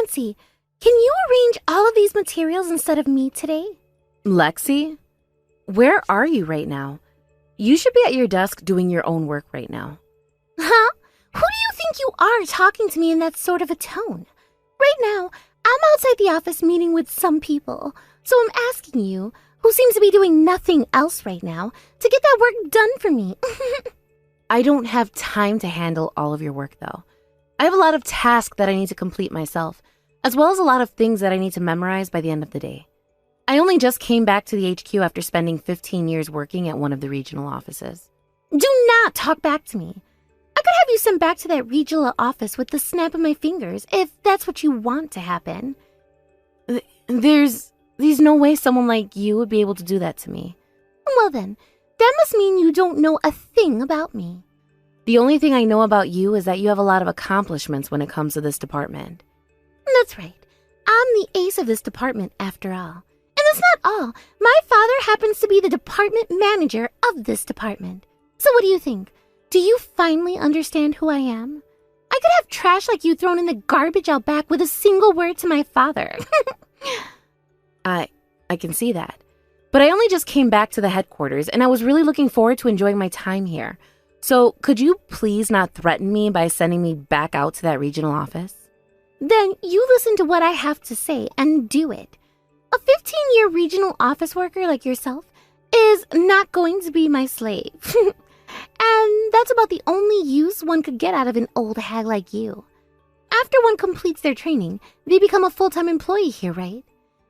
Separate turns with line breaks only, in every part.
Nancy, can you arrange all of these materials instead of me today?
Lexi, where are you right now? You should be at your desk doing your own work right now.
Huh? Who do you think you are talking to me in that sort of a tone? Right now, I'm outside the office meeting with some people, so I'm asking you, who seems to be doing nothing else right now, to get that work done for me.
I don't have time to handle all of your work, though. I have a lot of tasks that I need to complete myself, as well as a lot of things that I need to memorize by the end of the day. I only just came back to the HQ after spending 15 years working at one of the regional offices.
Do not talk back to me. I could have you sent back to that regional office with the snap of my fingers, if that's what you want to happen.
There's no way someone like you would be able to do that to me.
Well then, that must mean you don't know a thing about me.
The only thing I know about you is that you have a lot of accomplishments when it comes to this department.
That's right. I'm the ace of this department, after all. And that's not all. My father happens to be the department manager of this department. So what do you think? Do you finally understand who I am? I could have trash like you thrown in the garbage out back with a single word to my father.
I can see that. But I only just came back to the headquarters, and I was really looking forward to enjoying my time here. So could you please not threaten me by sending me back out to that regional office?
Then you listen to what I have to say and do it. A 15-year regional office worker like yourself is not going to be my slave. And that's about the only use one could get out of an old hag like you. After one completes their training, they become a full-time employee here, right?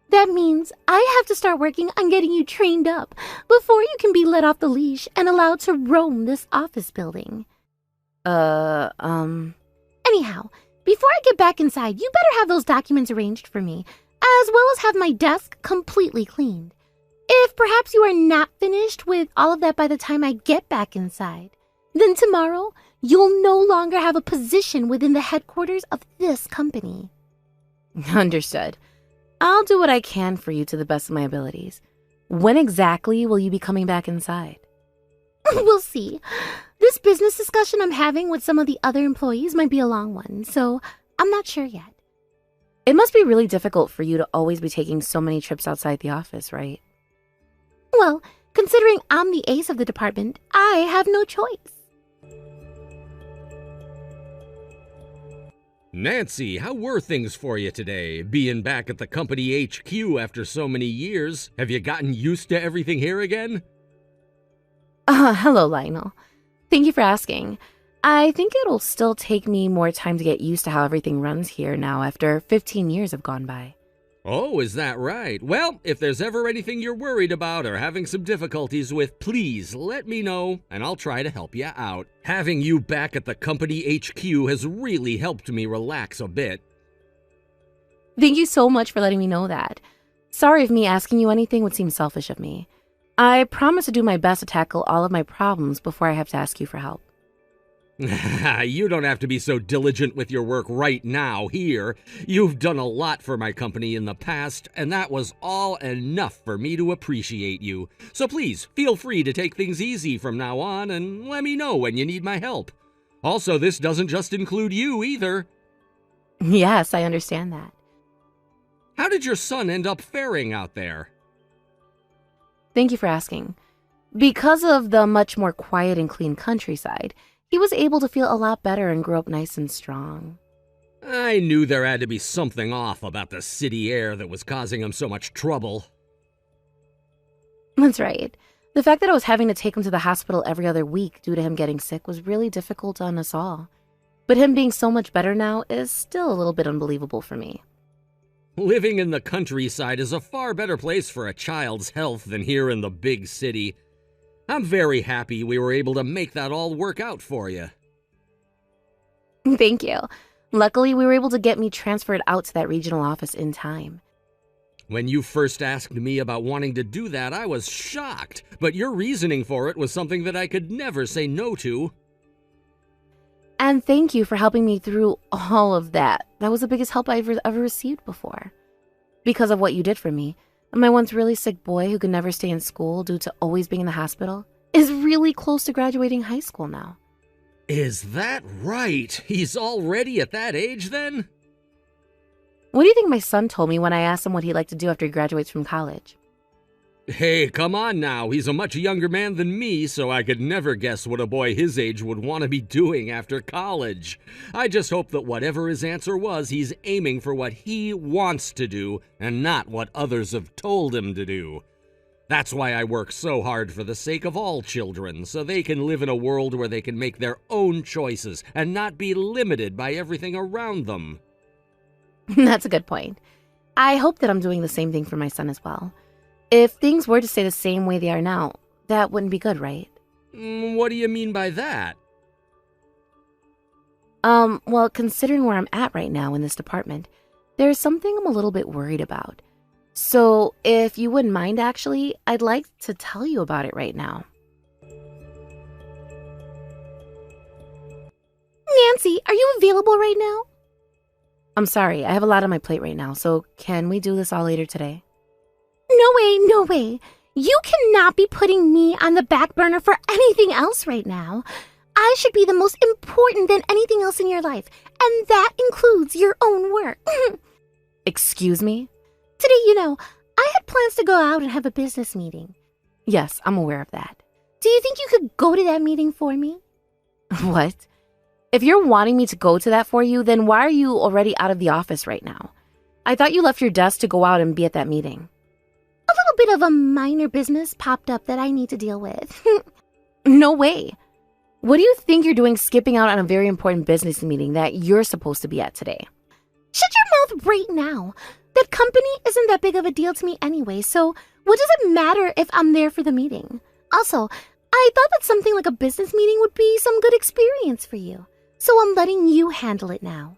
That means I have to start working on getting you trained up before you can be let off the leash and allowed to roam this office building. Anyhow, before I get back inside, you better have those documents arranged for me, as well as have my desk completely cleaned. If perhaps you are not finished with all of that by the time I get back inside, then tomorrow you'll no longer have a position within the headquarters of this company.
Understood. I'll do what I can for you to the best of my abilities. When exactly will you be coming back inside?
We'll see. This business discussion I'm having with some of the other employees might be a long one, so I'm not sure yet.
It must be really difficult for you to always be taking so many trips outside the office, right?
Well, considering I'm the ace of the department, I have no choice.
Nancy, how were things for you today, being back at the company HQ after so many years? Have you gotten used to everything here again?
Hello, Lionel. Thank you for asking. I think it'll still take me more time to get used to how everything runs here now after 15 years have gone by.
Oh, is that right? Well, if there's ever anything you're worried about or having some difficulties with, please let me know, and I'll try to help you out. Having you back at the company HQ has really helped me relax a bit.
Thank you so much for letting me know that. Sorry if me asking you anything would seem selfish of me. I promise to do my best to tackle all of my problems before I have to ask you for help.
You don't have to be so diligent with your work right now here. You've done a lot for my company in the past, and that was all enough for me to appreciate you. So please, feel free to take things easy from now on and let me know when you need my help. Also, this doesn't just include you either.
Yes, I understand that.
How did your son end up faring out there?
Thank you for asking. Because of the much more quiet and clean countryside, he was able to feel a lot better and grow up nice and strong.
I knew there had to be something off about the city air that was causing him so much trouble.
That's right. The fact that I was having to take him to the hospital every other week due to him getting sick was really difficult on us all. But him being so much better now is still a little bit unbelievable for me.
Living in the countryside is a far better place for a child's health than here in the big city. I'm very happy we were able to make that all work out for you.
Thank you. Luckily, we were able to get me transferred out to that regional office in time.
When you first asked me about wanting to do that, I was shocked, but your reasoning for it was something that I could never say no to.
And thank you for helping me through all of that. That was the biggest help I've ever received before. Because of what you did for me, my once really sick boy who could never stay in school due to always being in the hospital is really close to graduating high school now.
Is that right? He's already at that age then?
What do you think my son told me when I asked him what he'd like to do after he graduates from college?
Hey, come on now. He's a much younger man than me, so I could never guess what a boy his age would want to be doing after college. I just hope that whatever his answer was, he's aiming for what he wants to do and not what others have told him to do. That's why I work so hard for the sake of all children, so they can live in a world where they can make their own choices and not be limited by everything around them.
That's a good point. I hope that I'm doing the same thing for my son as well. If things were to stay the same way they are now, that wouldn't be good, right?
What do you mean by that?
Well, considering where I'm at right now in this department, there's something I'm a little bit worried about. So, if you wouldn't mind, actually, I'd like to tell you about it right now.
Nancy, are you available right now?
I'm sorry, I have a lot on my plate right now, so can we do this all later today?
No way, no way. You cannot be putting me on the back burner for anything else right now. I should be the most important than anything else in your life, and that includes your own work.
Excuse me?
Today, I had plans to go out and have a business meeting.
Yes, I'm aware of that.
Do you think you could go to that meeting for me?
What? If you're wanting me to go to that for you, then why are you already out of the office right now? I thought you left your desk to go out and be at that meeting.
A little bit of a minor business popped up that I need to deal with.
No way. What do you think you're doing skipping out on a very important business meeting that you're supposed to be at today?
Shut your mouth right now. That company isn't that big of a deal to me anyway, so what does it matter if I'm there for the meeting? Also, I thought that something like a business meeting would be some good experience for you, so I'm letting you handle it now.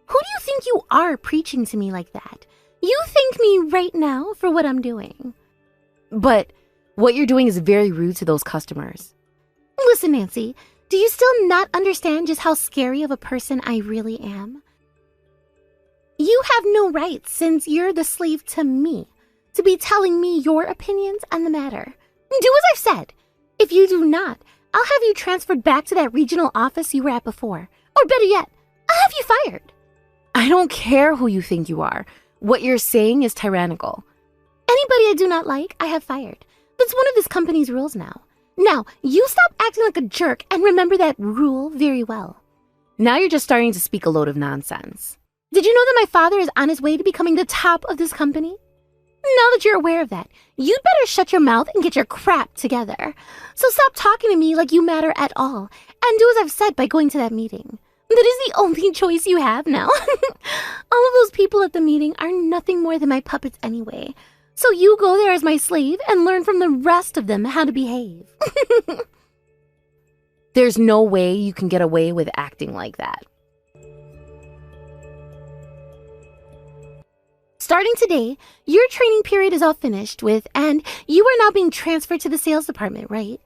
Who do you think you are preaching to me like that? You thank me right now for what I'm doing.
But what you're doing is very rude to those customers.
Listen, Nancy, do you still not understand just how scary of a person I really am? You have no rights, since you're the slave to me, to be telling me your opinions on the matter. Do as I've said. If you do not, I'll have you transferred back to that regional office you were at before. Or better yet, I'll have you fired.
I don't care who you think you are. What you're saying is tyrannical.
Anybody I do not like, I have fired. That's one of this company's rules now. Now, you stop acting like a jerk and remember that rule very well.
Now you're just starting to speak a load of nonsense.
Did you know that my father is on his way to becoming the top of this company? Now that you're aware of that, you'd better shut your mouth and get your crap together. So stop talking to me like you matter at all, and do as I've said by going to that meeting. That is the only choice you have now. All of those people at the meeting are nothing more than my puppets anyway. So you go there as my slave and learn from the rest of them how to behave.
There's no way you can get away with acting like that.
Starting today, your training period is all finished with, and you are now being transferred to the sales department, right?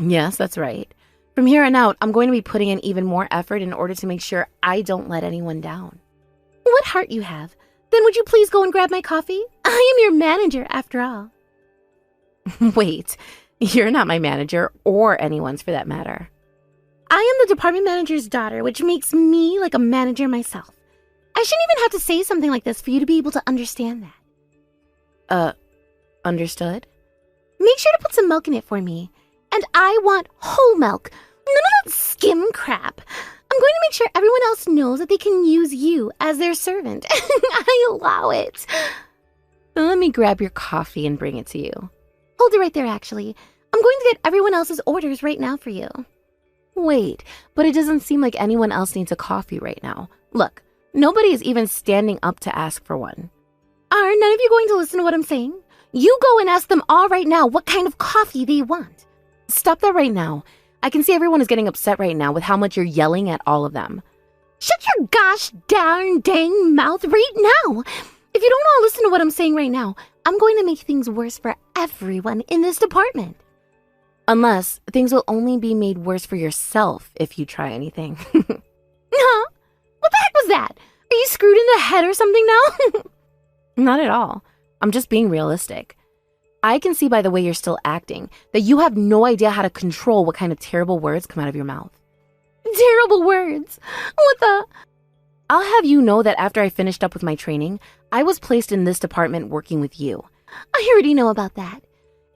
Yes, that's right. From here on out, I'm going to be putting in even more effort in order to make sure I don't let anyone down.
What heart you have. Then would you please go and grab my coffee? I am your manager, after all.
Wait, you're not my manager, or anyone's for that matter.
I am the department manager's daughter, which makes me like a manager myself. I shouldn't even have to say something like this for you to be able to understand that.
Understood?
Make sure to put some milk in it for me. And I want whole milk. None of that skim crap. I'm going to make sure everyone else knows that they can use you as their servant. I allow it.
Let me grab your coffee and bring it to you.
Hold it right there, actually. I'm going to get everyone else's orders right now for you.
Wait, but it doesn't seem like anyone else needs a coffee right now. Look, nobody is even standing up to ask for one.
Are none of you going to listen to what I'm saying? You go and ask them all right now what kind of coffee they want.
Stop that right now. I can see everyone is getting upset right now with how much you're yelling at all of them.
Shut your gosh darn dang mouth right now. If you don't all listen to what I'm saying right now, I'm going to make things worse for everyone in this department.
Unless things will only be made worse for yourself if you try anything.
Huh? What the heck was that? Are you screwed in the head or something now?
Not at all. I'm just being realistic. I can see by the way you're still acting that you have no idea how to control what kind of terrible words come out of your mouth.
Terrible words? What the?
I'll have you know that after I finished up with my training, I was placed in this department working with you.
I already know about that.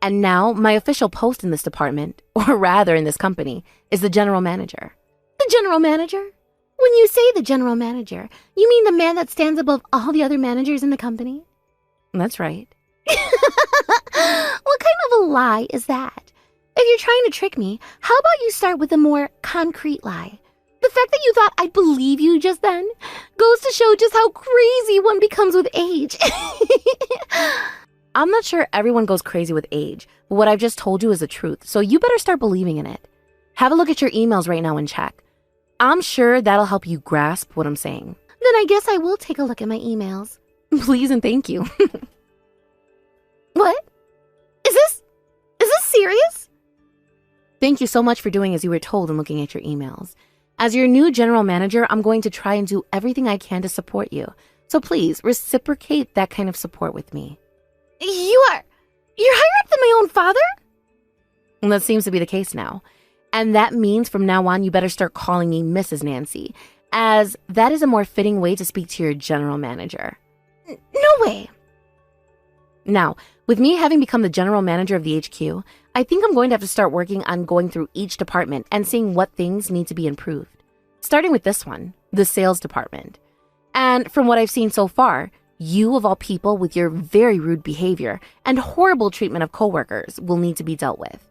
And now my official post in this department, or rather in this company, is the general manager.
The general manager? When you say the general manager, you mean the man that stands above all the other managers in the company?
That's right.
What kind of a lie is that? If you're trying to trick me, how about you start with a more concrete lie? The fact that you thought I'd believe you just then goes to show just how crazy one becomes with age.
I'm not sure everyone goes crazy with age, but what I've just told you is the truth, so you better start believing in it. Have a look at your emails right now and check. I'm sure that'll help you grasp what I'm saying.
Then I guess I will take a look at my emails.
Please and thank you.
What? Is this serious?
Thank you so much for doing as you were told and looking at your emails. As your new general manager, I'm going to try and do everything I can to support you. So please reciprocate that kind of support with me.
You're higher up than my own father?
And that seems to be the case now. And that means from now on, you better start calling me Mrs. Nancy, as that is a more fitting way to speak to your general manager.
No way.
Now, with me having become the general manager of the HQ, I think I'm going to have to start working on going through each department and seeing what things need to be improved. Starting with this one, the sales department. And from what I've seen so far, you of all people with your very rude behavior and horrible treatment of coworkers will need to be dealt with.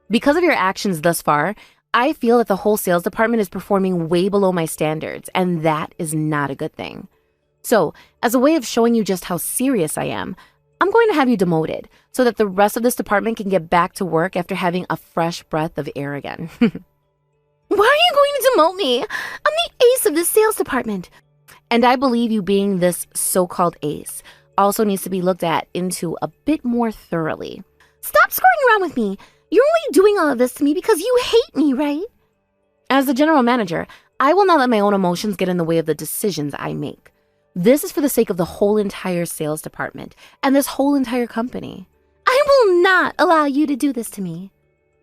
Because of your actions thus far, I feel that the whole sales department is performing way below my standards, and that is not a good thing. So, as a way of showing you just how serious I am, I'm going to have you demoted so that the rest of this department can get back to work after having a fresh breath of air again.
Why are you going to demote me? I'm the ace of this sales department.
And I believe you being this so-called ace also needs to be looked at into a bit more thoroughly.
Stop screwing around with me. You're only doing all of this to me because you hate me, right?
As the general manager, I will not let my own emotions get in the way of the decisions I make. This is for the sake of the whole entire sales department and this whole entire company.
I will not allow you to do this to me.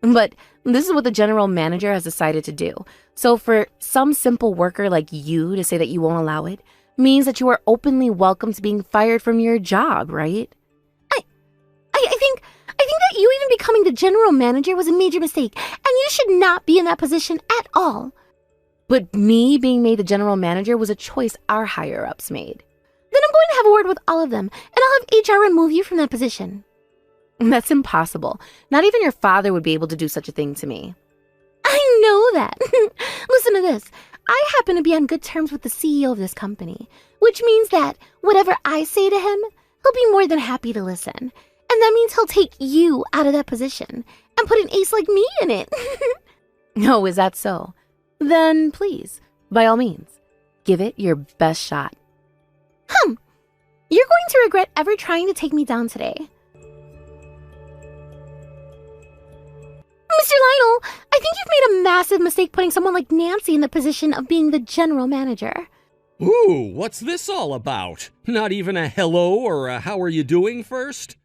But this is what the general manager has decided to do. So for some simple worker like you to say that you won't allow it means that you are openly welcome to being fired from your job, right?
I think that you even becoming the general manager was a major mistake, and you should not be in that position at all.
But me being made the general manager was a choice our higher-ups made.
Then I'm going to have a word with all of them, and I'll have HR remove you from that position.
That's impossible. Not even your father would be able to do such a thing to me.
I know that. Listen to this. I happen to be on good terms with the CEO of this company, which means that whatever I say to him, he'll be more than happy to listen. And that means he'll take you out of that position and put an ace like me in it.
Oh, is that so? Then please, by all means, give it your best shot.
You're going to regret ever trying to take me down today. Mr. Lionel, I think you've made a massive mistake putting someone like Nancy in the position of being the general manager.
Ooh, what's this all about? Not even a hello or a how are you doing first?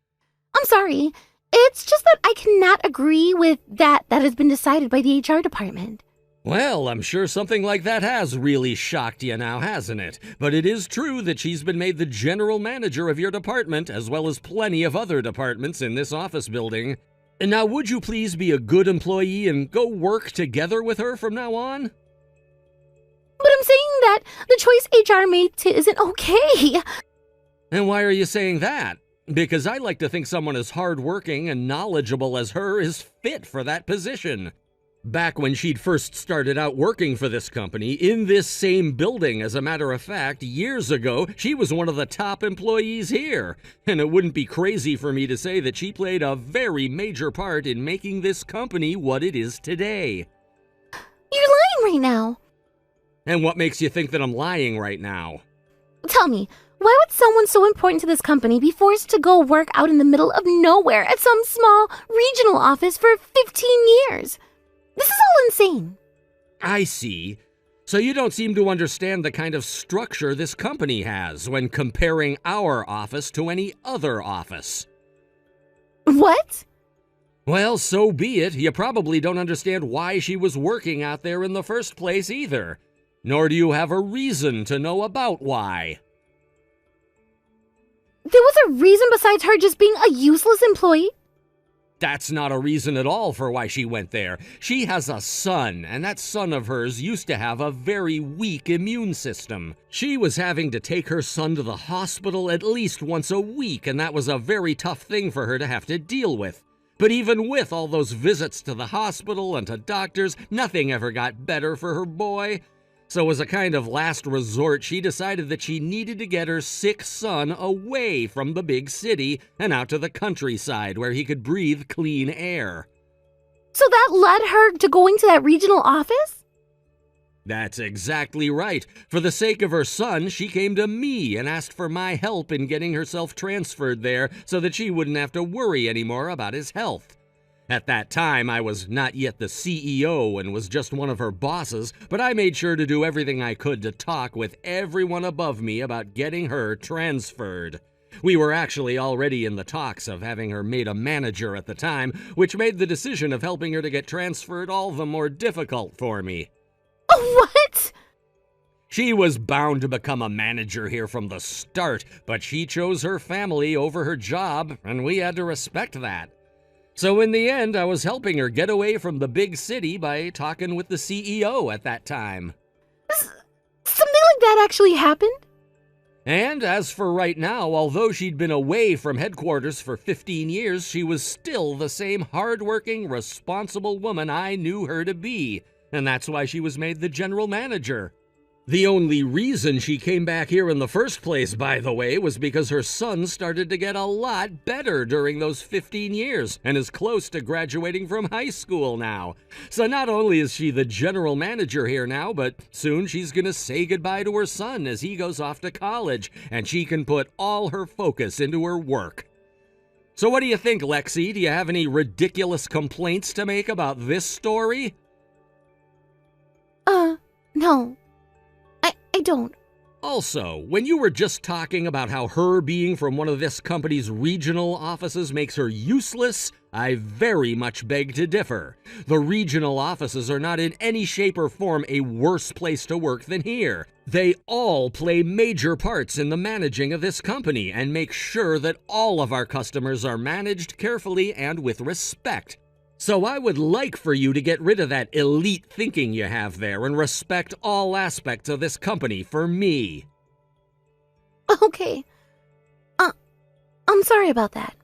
I'm sorry. It's just that I cannot agree with that has been decided by the HR department.
Well, I'm sure something like that has really shocked you now, hasn't it? But it is true that she's been made the general manager of your department, as well as plenty of other departments in this office building. And now, would you please be a good employee and go work together with her from now on?
But I'm saying that the choice HR made isn't okay.
And why are you saying that? Because I like to think someone as hardworking and knowledgeable as her is fit for that position. Back when she'd first started out working for this company, in this same building, as a matter of fact, years ago, she was one of the top employees here. And it wouldn't be crazy for me to say that she played a very major part in making this company what it is today.
You're lying right now.
And what makes you think that I'm lying right now?
Tell me, why would someone so important to this company be forced to go work out in the middle of nowhere at some small regional office for 15 years? This is all insane.
I see. So you don't seem to understand the kind of structure this company has when comparing our office to any other office.
What?
Well, so be it. You probably don't understand why she was working out there in the first place either. Nor do you have a reason to know about why.
There was a reason besides her just being a useless employee?
That's not a reason at all for why she went there. She has a son, and that son of hers used to have a very weak immune system. She was having to take her son to the hospital at least once a week, and that was a very tough thing for her to have to deal with. But even with all those visits to the hospital and to doctors, nothing ever got better for her boy. So as a kind of last resort, she decided that she needed to get her sick son away from the big city and out to the countryside where he could breathe clean air.
So that led her to going to that regional office?
That's exactly right. For the sake of her son, she came to me and asked for my help in getting herself transferred there so that she wouldn't have to worry anymore about his health. At that time, I was not yet the CEO and was just one of her bosses, but I made sure to do everything I could to talk with everyone above me about getting her transferred. We were actually already in the talks of having her made a manager at the time, which made the decision of helping her to get transferred all the more difficult for me.
What?
She was bound to become a manager here from the start, but she chose her family over her job, and we had to respect that. So in the end, I was helping her get away from the big city by talking with the CEO at that time.
Something like that actually happened?
And as for right now, although she'd been away from headquarters for 15 years, she was still the same hardworking, responsible woman I knew her to be. And that's why she was made the general manager. The only reason she came back here in the first place, by the way, was because her son started to get a lot better during those 15 years and is close to graduating from high school now. So not only is she the general manager here now, but soon she's going to say goodbye to her son as he goes off to college, and she can put all her focus into her work. So what do you think, Lexi? Do you have any ridiculous complaints to make about this story?
No. I don't.
Also, when you were just talking about how her being from one of this company's regional offices makes her useless, I very much beg to differ. The regional offices are not in any shape or form a worse place to work than here. They all play major parts in the managing of this company and make sure that all of our customers are managed carefully and with respect. So I would like for you to get rid of that elite thinking you have there and respect all aspects of this company for me.
Okay. I'm sorry about that.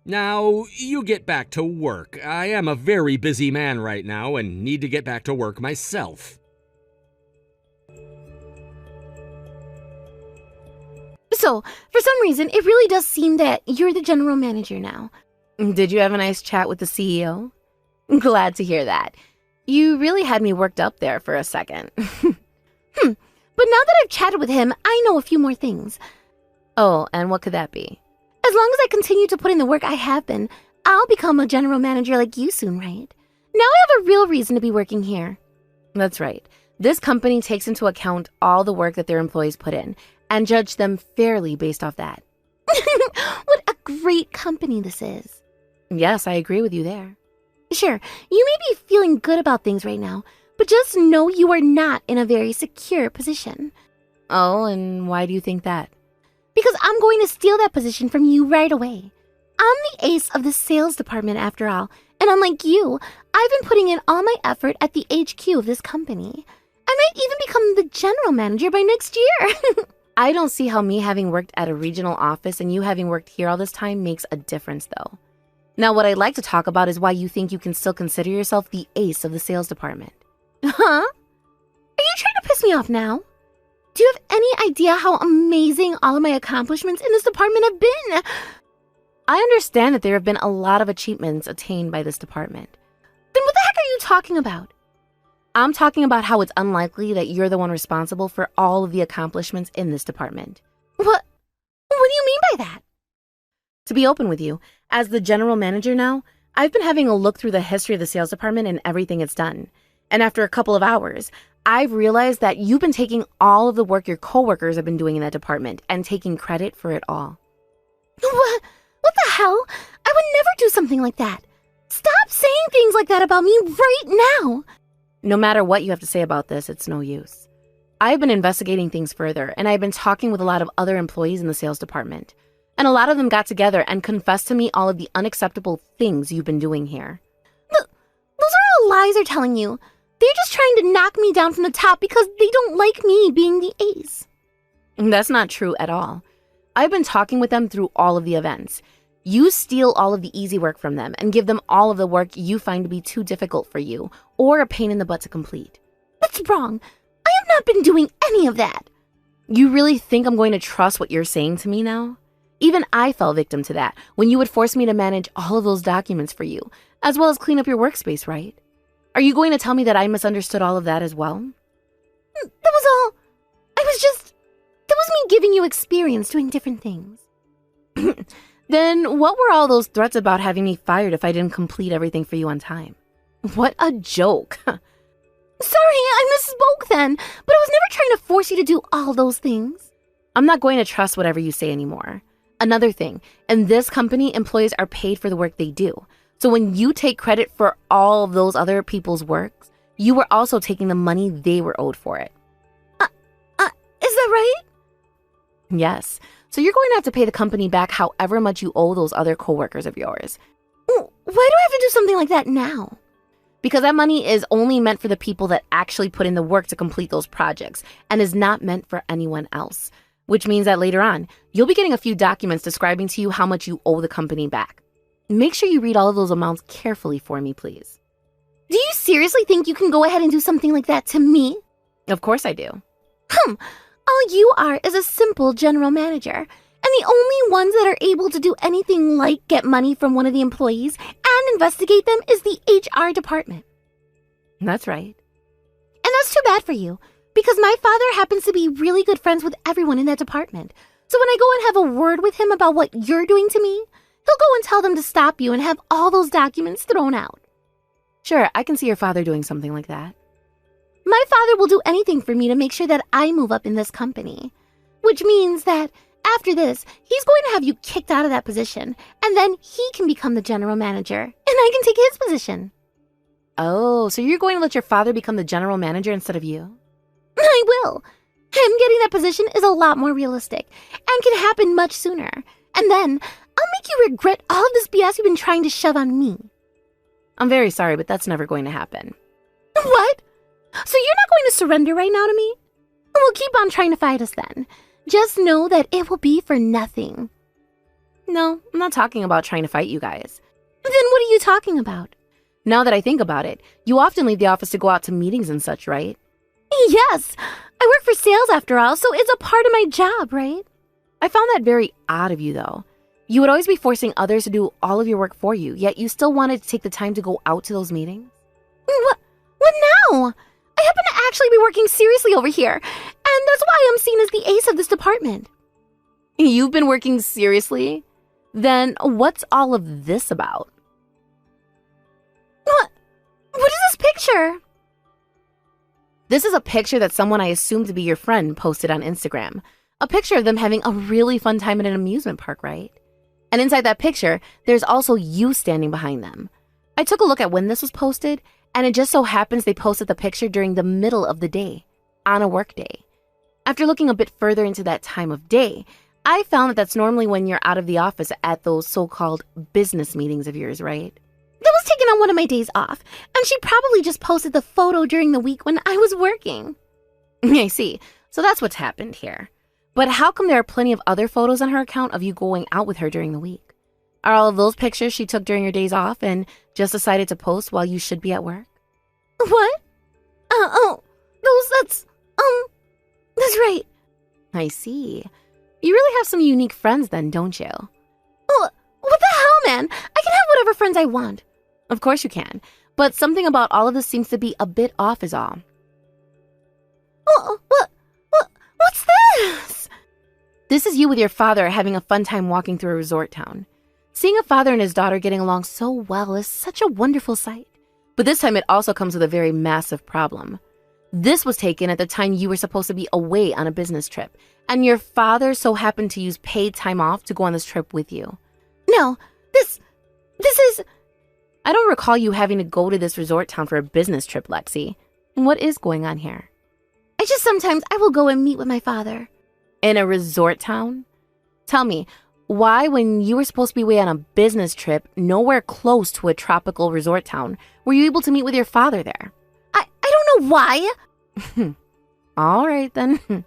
Now, you get back to work. I am a very busy man right now and need to get back to work myself.
So, for some reason, it really does seem that you're the general manager now.
Did you have a nice chat with the CEO? Glad to hear that. You really had me worked up there for a second.
But now that I've chatted with him, I know a few more things.
Oh, and what could that be?
As long as I continue to put in the work I have been, I'll become a general manager like you soon, right? Now I have a real reason to be working here.
That's right. This company takes into account all the work that their employees put in and judge them fairly based off that.
What a great company this is.
Yes, I agree with you there.
Sure, you may be feeling good about things right now, but just know you are not in a very secure position.
Oh, and why do you think that?
Because I'm going to steal that position from you right away. I'm the ace of the sales department after all, and unlike you, I've been putting in all my effort at the HQ of this company. I might even become the general manager by next year.
I don't see how me having worked at a regional office and you having worked here all this time makes a difference, though. Now, what I'd like to talk about is why you think you can still consider yourself the ace of the sales department.
Huh? Are you trying to piss me off now? Do you have any idea how amazing all of my accomplishments in this department have been?
I understand that there have been a lot of achievements attained by this department.
Then what the heck are you talking about?
I'm talking about how it's unlikely that you're the one responsible for all of the accomplishments in this department.
What do you mean by that?
To be open with you, as the general manager now, I've been having a look through the history of the sales department and everything it's done. And after a couple of hours, I've realized that you've been taking all of the work your coworkers have been doing in that department and taking credit for it all.
What the hell? I would never do something like that. Stop saying things like that about me right now.
No matter what you have to say about this, it's no use. I've been investigating things further, and I've been talking with a lot of other employees in the sales department. And a lot of them got together and confessed to me all of the unacceptable things you've been doing here.
Those are all lies they're telling you. They're just trying to knock me down from the top because they don't like me being the ace.
That's not true at all. I've been talking with them through all of the events. You steal all of the easy work from them and give them all of the work you find to be too difficult for you or a pain in the butt to complete.
That's wrong. I have not been doing any of that.
You really think I'm going to trust what you're saying to me now? Even I fell victim to that when you would force me to manage all of those documents for you, as well as clean up your workspace, right? Are you going to tell me that I misunderstood all of that as well?
That was all. That was me giving you experience doing different things.
Then what were all those threats about having me fired if I didn't complete everything for you on time? What a joke.
Sorry, I misspoke then, but I was never trying to force you to do all those things.
I'm not going to trust whatever you say anymore. Another thing, in this company, employees are paid for the work they do. So when you take credit for all of those other people's works, you were also taking the money they were owed for it.
Is that right?
Yes. So you're going to have to pay the company back however much you owe those other coworkers of yours.
Why do I have to do something like that now?
Because that money is only meant for the people that actually put in the work to complete those projects and is not meant for anyone else. Which means that later on, you'll be getting a few documents describing to you how much you owe the company back. Make sure you read all of those amounts carefully for me, please.
Do you seriously think you can go ahead and do something like that to me?
Of course I do.
All you are is a simple general manager, and the only ones that are able to do anything like get money from one of the employees and investigate them is the HR department.
That's right.
And that's too bad for you, because my father happens to be really good friends with everyone in that department. So when I go and have a word with him about what you're doing to me, he'll go and tell them to stop you and have all those documents thrown out.
Sure, I can see your father doing something like that.
My father will do anything for me to make sure that I move up in this company. Which means that after this, he's going to have you kicked out of that position, and then he can become the general manager, and I can take his position.
Oh, so you're going to let your father become the general manager instead of you?
I will. Him getting that position is a lot more realistic, and can happen much sooner. And then, I'll make you regret all of this BS you've been trying to shove on me.
I'm very sorry, but that's never going to happen.
What? So you're not going to surrender right now to me? We'll keep on trying to fight us then. Just know that it will be for nothing.
No, I'm not talking about trying to fight you guys.
Then what are you talking about?
Now that I think about it, you often leave the office to go out to meetings and such, right?
Yes. I work for sales after all, so it's a part of my job, right?
I found that very odd of you, though. You would always be forcing others to do all of your work for you, yet you still wanted to take the time to go out to those meetings?
What now? I happen to actually be working seriously over here, and that's why I'm seen as the ace of this department.
You've been working seriously? Then what's all of this about?
What is this picture?
This is a picture that someone I assume to be your friend posted on Instagram. A picture of them having a really fun time at an amusement park, right? And inside that picture, there's also you standing behind them. I took a look at when this was posted, and it just so happens they posted the picture during the middle of the day, on a work day. After looking a bit further into that time of day, I found that that's normally when you're out of the office at those so-called business meetings of yours, right?
That was taken on one of my days off, and she probably just posted the photo during the week when I was working.
I see. So that's what's happened here. But how come there are plenty of other photos on her account of you going out with her during the week? Are all of those pictures she took during your days off and just decided to post while you should be at work?
What? That's right.
I see. You really have some unique friends then, don't you?
What the hell, man? I can have whatever friends I want.
Of course you can, but something about all of this seems to be a bit off is all.
What's this?
This is you with your father having a fun time walking through a resort town. Seeing a father and his daughter getting along so well is such a wonderful sight. But this time it also comes with a very massive problem. This was taken at the time you were supposed to be away on a business trip, and your father so happened to use paid time off to go on this trip with you.
No, this is...
I don't recall you having to go to this resort town for a business trip, Lexi. What is going on here?
Sometimes I will go and meet with my father.
In a resort town? Tell me, why, when you were supposed to be away on a business trip, nowhere close to a tropical resort town, were you able to meet with your father there?
I don't know why.
All right, then.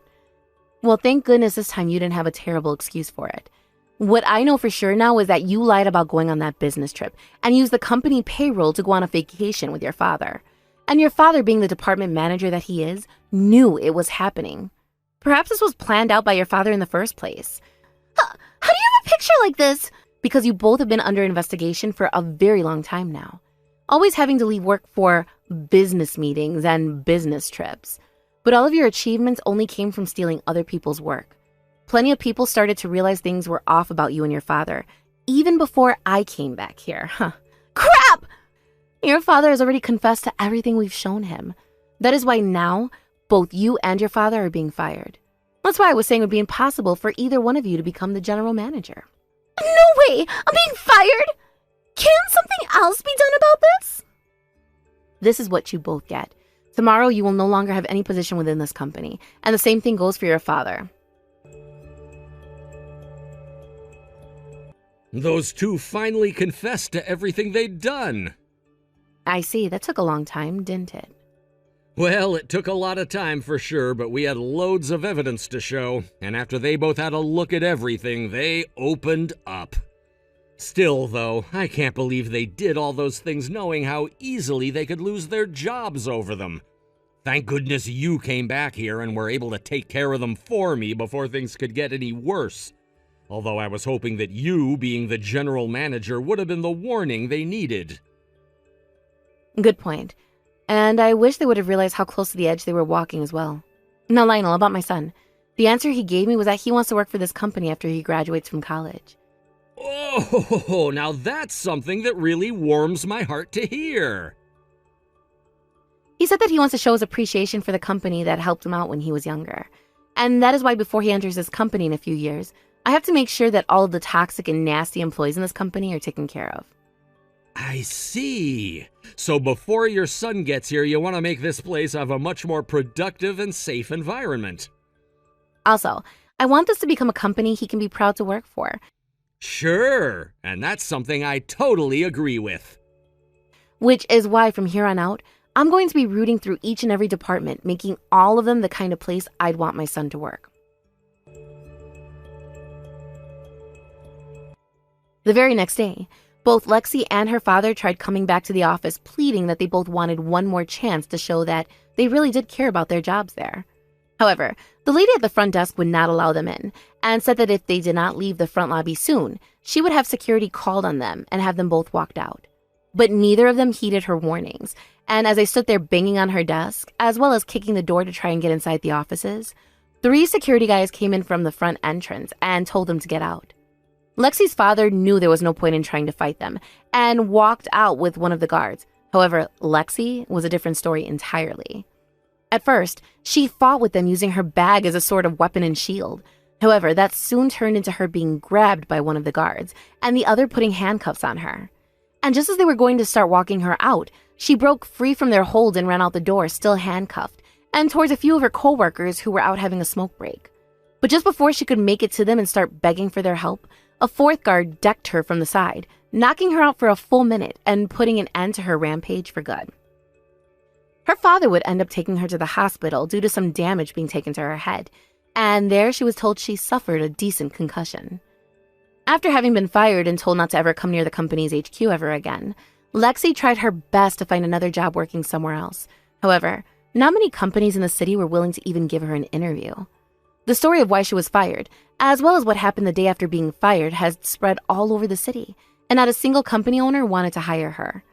Well, thank goodness this time you didn't have a terrible excuse for it. What I know for sure now is that you lied about going on that business trip and used the company payroll to go on a vacation with your father. And your father, being the department manager that he is, knew it was happening. Perhaps this was planned out by your father in the first place.
How do you have a picture like this?
Because you both have been under investigation for a very long time now. Always having to leave work for business meetings and business trips. But all of your achievements only came from stealing other people's work. Plenty of people started to realize things were off about you and your father, even before I came back here.
Crap!
Your father has already confessed to everything we've shown him. That is why now, both you and your father are being fired. That's why I was saying it would be impossible for either one of you to become the general manager.
No way! I'm being fired! Can something else be done about this?
This is what you both get. Tomorrow you will no longer have any position within this company, and the same thing goes for your father.
Those two finally confessed to everything they'd done.
I see, that took a long time, didn't it?
Well, it took a lot of time for sure, but we had loads of evidence to show, and after they both had a look at everything, they opened up. Still, though, I can't believe they did all those things knowing how easily they could lose their jobs over them. Thank goodness you came back here and were able to take care of them for me before things could get any worse. Although I was hoping that you, being the general manager, would have been the warning they needed.
Good point. And I wish they would have realized how close to the edge they were walking as well. Now, Lionel, about my son. The answer he gave me was that he wants to work for this company after he graduates from college.
Oh, now that's something that really warms my heart to hear.
He said that he wants to show his appreciation for the company that helped him out when he was younger. And that is why before he enters this company in a few years, I have to make sure that all of the toxic and nasty employees in this company are taken care of.
I see. So before your son gets here, you want to make this place have a much more productive and safe environment.
Also, I want this to become a company he can be proud to work for.
Sure, and that's something I totally agree with.
Which is why from here on out, I'm going to be rooting through each and every department, making all of them the kind of place I'd want my son to work. The very next day, both Lexi and her father tried coming back to the office, pleading that they both wanted one more chance to show that they really did care about their jobs there. However, the lady at the front desk would not allow them in, and said that if they did not leave the front lobby soon, she would have security called on them and have them both walked out. But neither of them heeded her warnings, and as they stood there banging on her desk, as well as kicking the door to try and get inside the offices, 3 security guys came in from the front entrance and told them to get out. Lexi's father knew there was no point in trying to fight them and walked out with one of the guards. However, Lexi was a different story entirely. At first, she fought with them using her bag as a sort of weapon and shield. However, that soon turned into her being grabbed by one of the guards and the other putting handcuffs on her. And just as they were going to start walking her out, she broke free from their hold and ran out the door, still handcuffed, and towards a few of her co-workers who were out having a smoke break. But just before she could make it to them and start begging for their help, a 4th guard decked her from the side, knocking her out for a full minute and putting an end to her rampage for good. Her father would end up taking her to the hospital due to some damage being taken to her head, and there she was told she suffered a decent concussion. After having been fired and told not to ever come near the company's HQ ever again, Lexi tried her best to find another job working somewhere else. However, not many companies in the city were willing to even give her an interview. The story of why she was fired, as well as what happened the day after being fired, has spread all over the city, and not a single company owner wanted to hire her.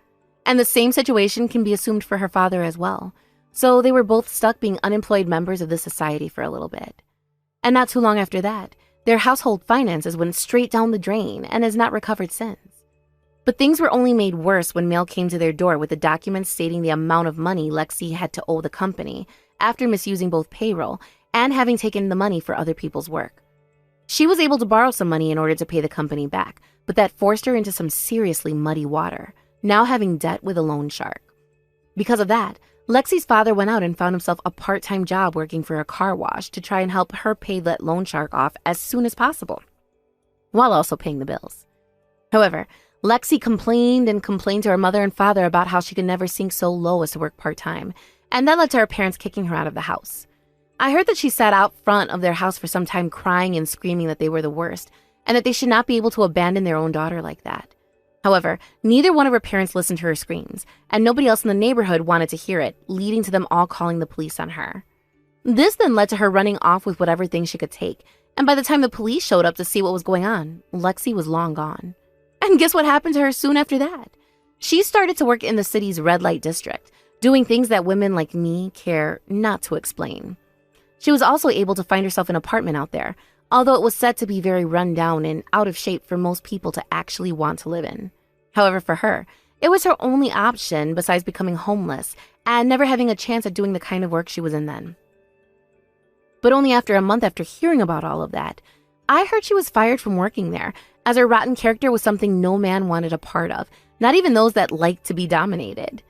And the same situation can be assumed for her father as well, so they were both stuck being unemployed members of this society for a little bit. And not too long after that, their household finances went straight down the drain and has not recovered since. But things were only made worse when mail came to their door with the documents stating the amount of money Lexi had to owe the company after misusing both payroll and having taken the money for other people's work. She was able to borrow some money in order to pay the company back, but that forced her into some seriously muddy water, now having debt with a loan shark. Because of that, Lexi's father went out and found himself a part-time job working for a car wash to try and help her pay that loan shark off as soon as possible, while also paying the bills. However, Lexi complained and complained to her mother and father about how she could never sink so low as to work part-time, and that led to her parents kicking her out of the house. I heard that she sat out front of their house for some time crying and screaming that they were the worst, and that they should not be able to abandon their own daughter like that. However, neither one of her parents listened to her screams, and nobody else in the neighborhood wanted to hear it, leading to them all calling the police on her. This then led to her running off with whatever things she could take, and by the time the police showed up to see what was going on, Lexi was long gone. And guess what happened to her soon after that? She started to work in the city's red light district, doing things that women like me care not to explain. She was also able to find herself an apartment out there, although it was said to be very run down and out of shape for most people to actually want to live in. However, for her, it was her only option besides becoming homeless and never having a chance at doing the kind of work she was in then. But only after a month after hearing about all of that, I heard she was fired from working there, as her rotten character was something no man wanted a part of, not even those that liked to be dominated.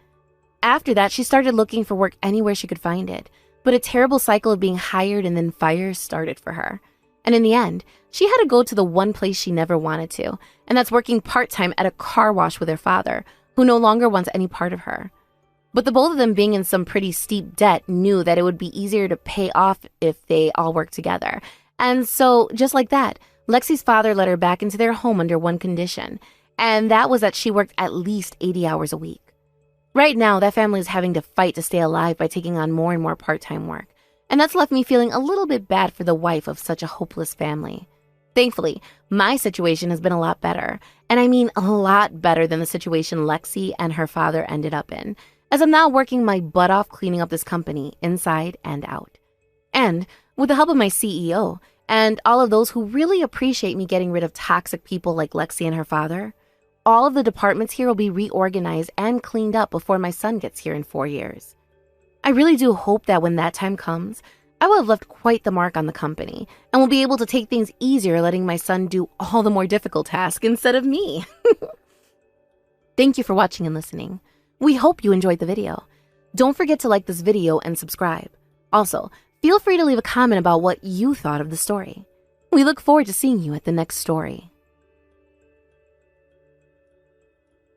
After that, she started looking for work anywhere she could find it, but a terrible cycle of being hired and then fired started for her. And in the end, she had to go to the one place she never wanted to, and that's working part-time at a car wash with her father, who no longer wants any part of her. But the both of them, being in some pretty steep debt, knew that it would be easier to pay off if they all worked together. And so, just like that, Lexi's father let her back into their home under one condition, and that was that she worked at least 80 hours a week. Right now, that family is having to fight to stay alive by taking on more and more part-time work. And that's left me feeling a little bit bad for the wife of such a hopeless family. Thankfully, my situation has been a lot better, and I mean a lot better than the situation Lexi and her father ended up in, as I'm now working my butt off cleaning up this company inside and out. And with the help of my CEO and all of those who really appreciate me getting rid of toxic people like Lexi and her father, all of the departments here will be reorganized and cleaned up before my son gets here in 4 years. I really do hope that when that time comes, I will have left quite the mark on the company and will be able to take things easier, letting my son do all the more difficult tasks instead of me. Thank you for watching and listening. We hope you enjoyed the video. Don't forget to like this video and subscribe. Also, feel free to leave a comment about what you thought of the story. We look forward to seeing you at the next story.